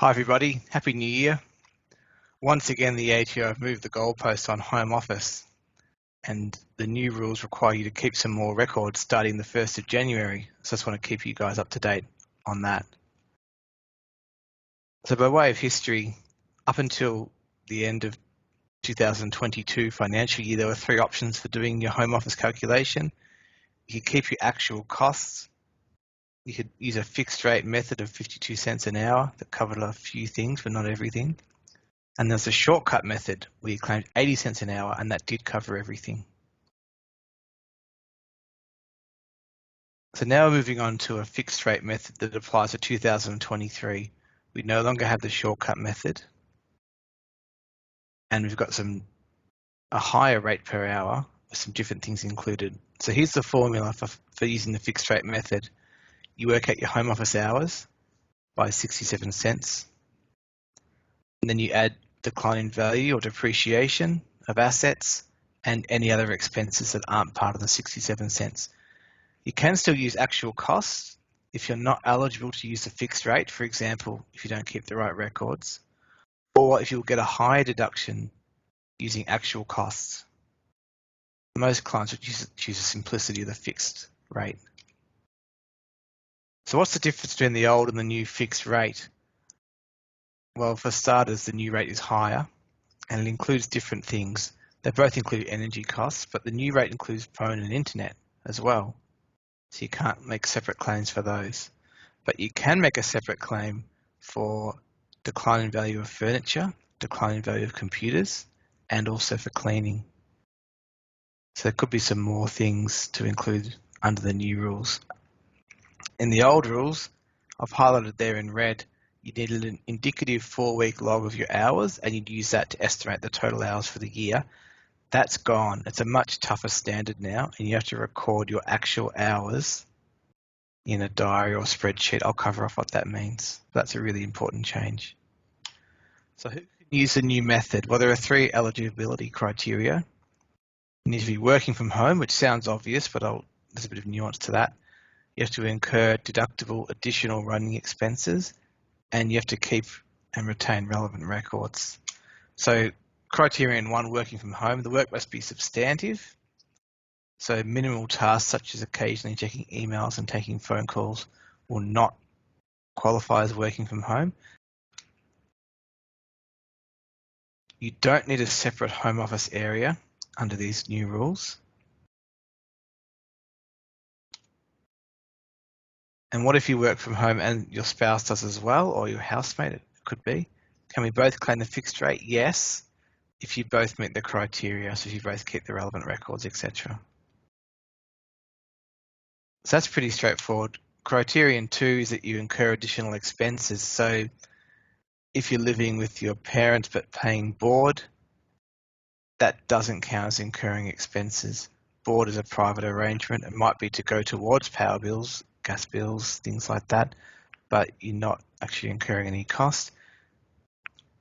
Hi everybody, Happy New Year. Once again, the ATO have moved the goalpost on Home Office, and the new rules require you to keep some more records starting the 1st of January. So I just want to keep you guys up to date on that. So by way of history, up until the end of 2022 financial year, there were 3 options for doing your Home Office calculation. You could keep your actual costs. You could use a fixed rate method of 52 cents an hour that covered a few things, but not everything. And there's a shortcut method where you claimed 80 cents an hour, and that did cover everything. So now we're moving on to a fixed rate method that applies to 2023. We no longer have the shortcut method, and we've got a higher rate per hour with some different things included. So here's the formula for using the fixed rate method. You work out your home office hours by 67 cents, and then you add decline in value or depreciation of assets and any other expenses that aren't part of the 67 cents. You can still use actual costs if you're not eligible to use the fixed rate, for example, if you don't keep the right records, or if you'll get a higher deduction using actual costs. Most clients would choose the simplicity of the fixed rate. So what's the difference between the old and the new fixed rate? Well, for starters, the new rate is higher and it includes different things. They both include energy costs, but the new rate includes phone and internet as well. So you can't make separate claims for those. But you can make a separate claim for decline in value of furniture, decline in value of computers, and also for cleaning. So there could be some more things to include under the new rules. In the old rules, I've highlighted there in red, you needed an indicative 4-week log of your hours, and you'd use that to estimate the total hours for the year. That's gone. It's a much tougher standard now, and you have to record your actual hours in a diary or spreadsheet. I'll cover off what that means. That's a really important change. So who can use the new method? Well, there are 3 eligibility criteria. You need to be working from home, which sounds obvious, but there's a bit of nuance to that. You have to incur deductible additional running expenses, and you have to keep and retain relevant records. So criterion 1, working from home, the work must be substantive. So minimal tasks such as occasionally checking emails and taking phone calls will not qualify as working from home. You don't need a separate home office area under these new rules. And what if you work from home and your spouse does as well, or your housemate, it could be? Can we both claim the fixed rate? Yes, if you both meet the criteria, so if you both keep the relevant records, etc. So that's pretty straightforward. Criterion 2 is that you incur additional expenses. So if you're living with your parents but paying board, that doesn't count as incurring expenses. Board is a private arrangement. It might be to go towards power bills, gas bills, things like that, but you're not actually incurring any cost.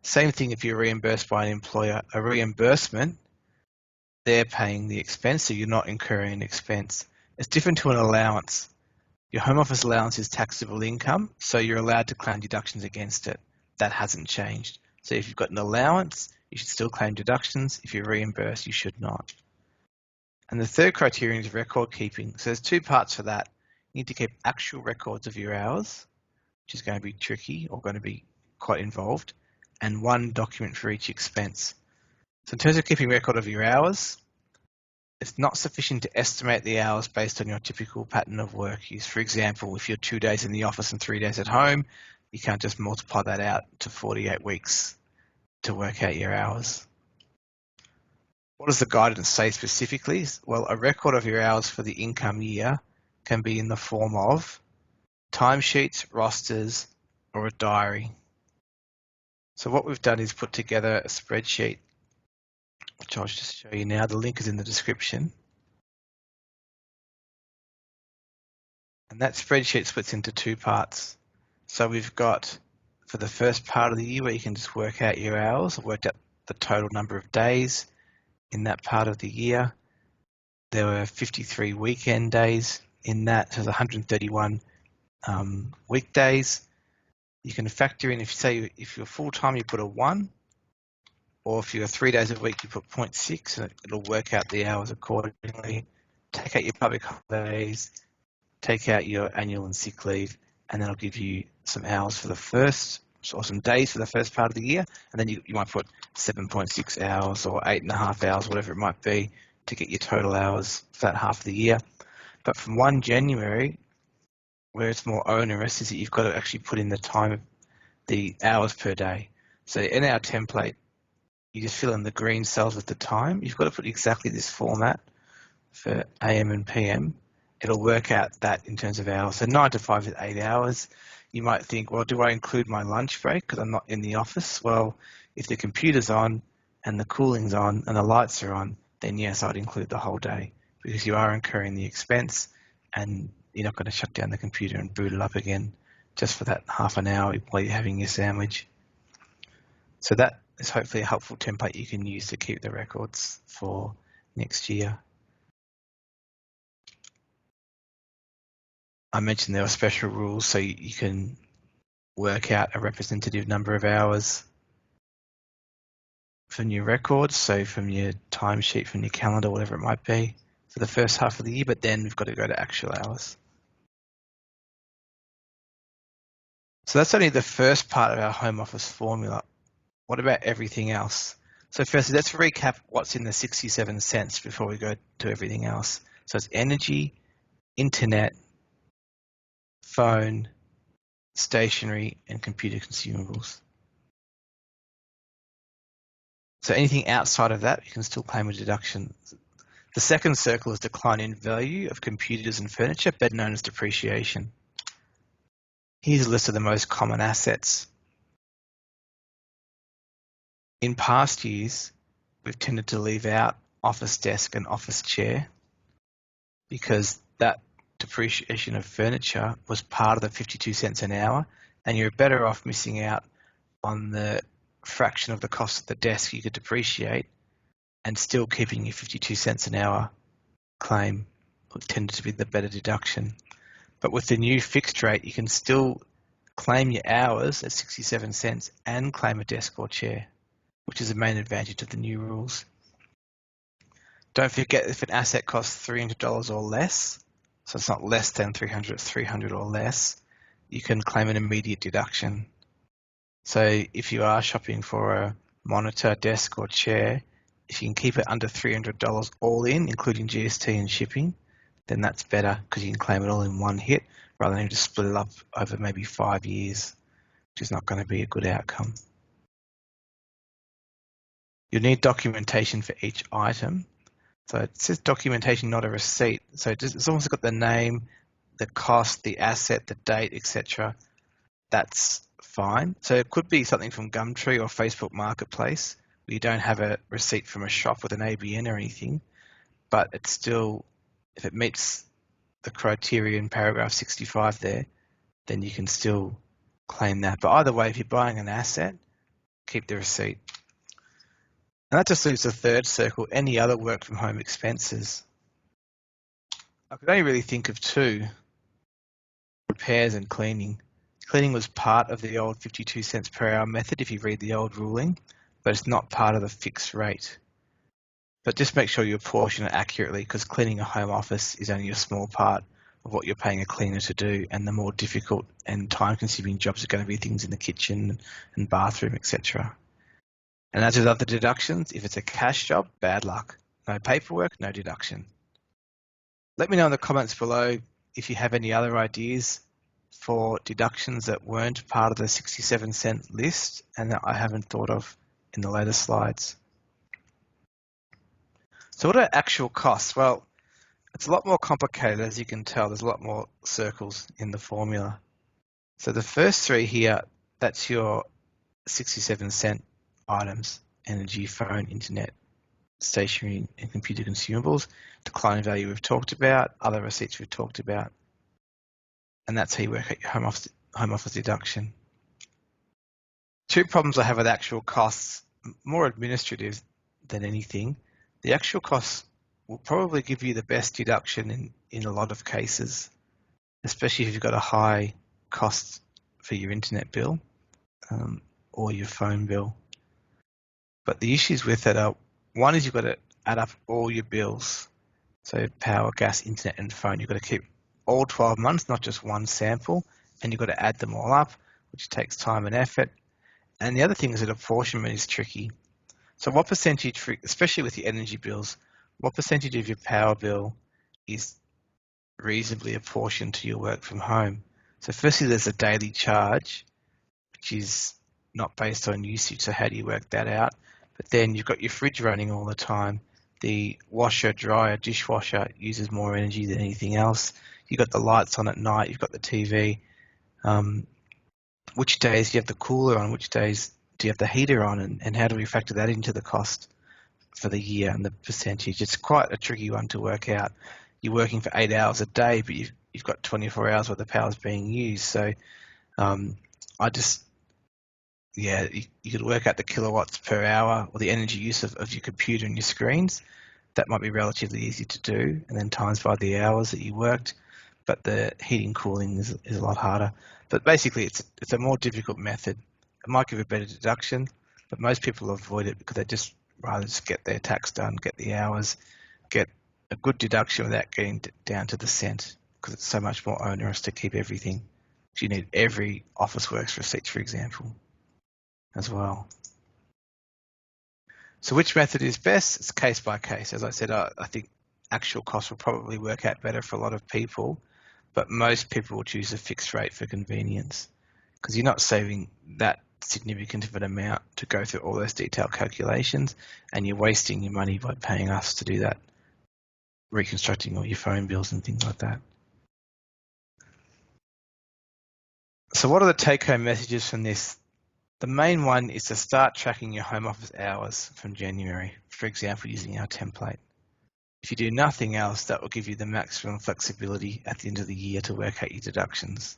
Same thing if you're reimbursed by an employer. A reimbursement, they're paying the expense, so you're not incurring an expense. It's different to an allowance. Your home office allowance is taxable income, so you're allowed to claim deductions against it. That hasn't changed. So if you've got an allowance, you should still claim deductions. If you're reimbursed, you should not. And the third criterion is record keeping. So there's 2 parts for that. You need to keep actual records of your hours, which is going to be tricky or going to be quite involved, and 1 document for each expense. So in terms of keeping record of your hours, it's not sufficient to estimate the hours based on your typical pattern of work use. For example, if you're 2 days in the office and 3 days at home, you can't just multiply that out to 48 weeks to work out your hours. What does the guidance say specifically? Well, a record of your hours for the income year can be in the form of timesheets, rosters, or a diary. So what we've done is put together a spreadsheet, which I'll just show you now. The link is in the description. And that spreadsheet splits into 2 parts. So we've got, for the first part of the year, where you can just work out your hours, I've worked out the total number of days in that part of the year. There were 53 weekend days in that, so there's 131 weekdays. You can factor in, if you're full-time, you put a 1, or if you're 3 days a week, you put 0.6, and it'll work out the hours accordingly. Take out your public holidays, take out your annual and sick leave, and then it'll give you some hours for the first, or some days for the first part of the year, and then you might put 7.6 hours or 8.5 hours, whatever it might be, to get your total hours for that half of the year. But from 1 January, where it's more onerous, is that you've got to actually put in the hours per day. So in our template, you just fill in the green cells with the time. You've got to put exactly this format for AM and PM. It'll work out that in terms of hours. So 9 to 5 is 8 hours. You might think, well, do I include my lunch break because I'm not in the office? Well, if the computer's on and the cooling's on and the lights are on, then yes, I'd include the whole day, because you are incurring the expense and you're not going to shut down the computer and boot it up again just for that half an hour while you're having your sandwich. So that is hopefully a helpful template you can use to keep the records for next year. I mentioned there are special rules, so you can work out a representative number of hours from your records, so from your timesheet, from your calendar, whatever it might be, for the first half of the year, but then we've got to go to actual hours. So that's only the first part of our home office formula. What about everything else? So firstly, let's recap what's in the 67 cents before we go to everything else. So it's energy, internet, phone, stationery, and computer consumables. So anything outside of that, you can still claim a deduction. The second circle is decline in value of computers and furniture, better known as depreciation. Here's a list of the most common assets. In past years, we've tended to leave out office desk and office chair because that depreciation of furniture was part of the 52 cents an hour, and you're better off missing out on the fraction of the cost of the desk you could depreciate and still keeping your 52 cents an hour claim tended to be the better deduction. But with the new fixed rate, you can still claim your hours at 67 cents and claim a desk or chair, which is the main advantage of the new rules. Don't forget, if an asset costs $300 or less, so it's not less than 300, it's 300 or less, you can claim an immediate deduction. So if you are shopping for a monitor, desk or chair, if you can keep it under $300 all in, including GST and shipping, then that's better because you can claim it all in one hit rather than just split it up over maybe 5 years, which is not going to be a good outcome. You'll need documentation for each item. So it says documentation, not a receipt. So as long as it's got the name, the cost, the asset, the date, etc., that's fine. So it could be something from Gumtree or Facebook Marketplace where you don't have a receipt from a shop with an ABN or anything, but it's still, if it meets the criteria in paragraph 65 there, then you can still claim that. But either way, if you're buying an asset, keep the receipt. And that just leaves the third circle, any other work from home expenses. I could only really think of two: repairs and cleaning. Cleaning was part of the old 52 cents per hour method if you read the old ruling, but it's not part of the fixed rate. But just make sure you apportion it accurately, because cleaning a home office is only a small part of what you're paying a cleaner to do, and the more difficult and time-consuming jobs are going to be things in the kitchen and bathroom, etc. And as with other deductions, if it's a cash job, bad luck. No paperwork, no deduction. Let me know in the comments below if you have any other ideas for deductions that weren't part of the 67 cent list and that I haven't thought of in the later slides. So what are actual costs? Well, it's a lot more complicated, as you can tell. There's a lot more circles in the formula. So the first three here, that's your 67 cent items: energy, phone, internet, stationery and computer consumables. Decline value we've talked about, other receipts we've talked about. And that's how you work out your home office deduction. Two problems I have with actual costs, more administrative than anything. The actual costs will probably give you the best deduction in a lot of cases, especially if you've got a high cost for your internet bill or your phone bill. But the issues with it are, one is you've got to add up all your bills. So power, gas, internet, and phone. You've got to keep all 12 months, not just one sample, and you've got to add them all up, which takes time and effort. And the other thing is that apportionment is tricky. So what percentage, especially with your energy bills, what percentage of your power bill is reasonably apportioned to your work from home? So firstly, there's a daily charge, which is not based on usage. So how do you work that out? But then you've got your fridge running all the time. The washer, dryer, dishwasher uses more energy than anything else. You've got the lights on at night. You've got the TV. Which days do you have the cooler on? Which days do you have the heater on? And how do we factor that into the cost for the year and the percentage? It's quite a tricky one to work out. You're working for 8 hours a day, but you've got 24 hours worth of power is being used. So you could work out the kilowatts per hour or the energy use of your computer and your screens. That might be relatively easy to do, and then times by the hours that you worked. But the heating cooling is a lot harder. But basically, it's a more difficult method. It might give a better deduction, but most people avoid it because they just rather just get their tax done, get the hours, get a good deduction without getting down to the cent, because it's so much more onerous to keep everything. So you need every Officeworks receipt, for example, as well. So which method is best? It's case by case. As I said, I think actual costs will probably work out better for a lot of people, but most people will choose a fixed rate for convenience because you're not saving that significant of an amount to go through all those detailed calculations, and you're wasting your money by paying us to do that, reconstructing all your phone bills and things like that. So what are the take-home messages from this? The main one is to start tracking your home office hours from January, for example, using our template. If you do nothing else, that will give you the maximum flexibility at the end of the year to work out your deductions.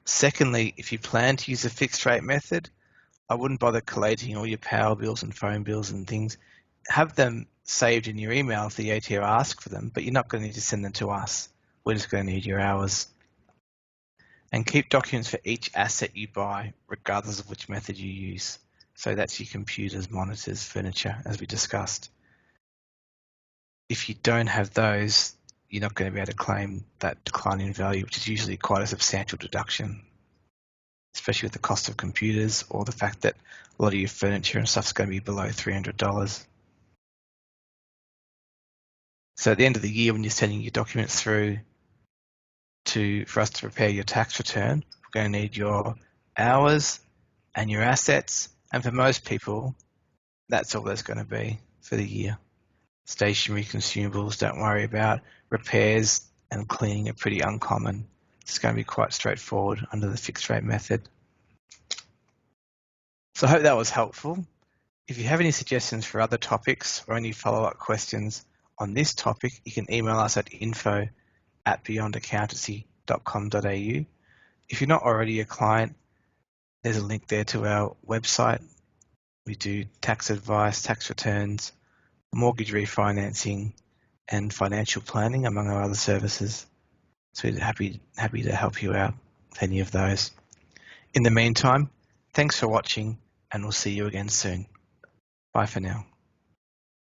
Secondly, if you plan to use a fixed rate method, I wouldn't bother collating all your power bills and phone bills and things. Have them saved in your email if the ATO asks for them, but you're not going to need to send them to us. We're just going to need your hours. And keep documents for each asset you buy, regardless of which method you use. So that's your computers, monitors, furniture, as we discussed. If you don't have those, you're not going to be able to claim that decline in value, which is usually quite a substantial deduction, especially with the cost of computers or the fact that a lot of your furniture and stuff is going to be below $300. So at the end of the year, when you're sending your documents through for us to prepare your tax return, we're going to need your hours and your assets. And for most people, that's all there's going to be for the year. Stationary consumables, don't worry about. Repairs and cleaning are pretty uncommon. It's going to be quite straightforward under the fixed rate method. So I hope that was helpful. If you have any suggestions for other topics or any follow-up questions on this topic, you can email us at info@beyondaccountancy.com.au. If you're not already a client, there's a link there to our website. We do tax advice, tax returns, mortgage refinancing, and financial planning, among our other services. So we're happy to help you out with any of those. In the meantime, thanks for watching, and we'll see you again soon. Bye for now.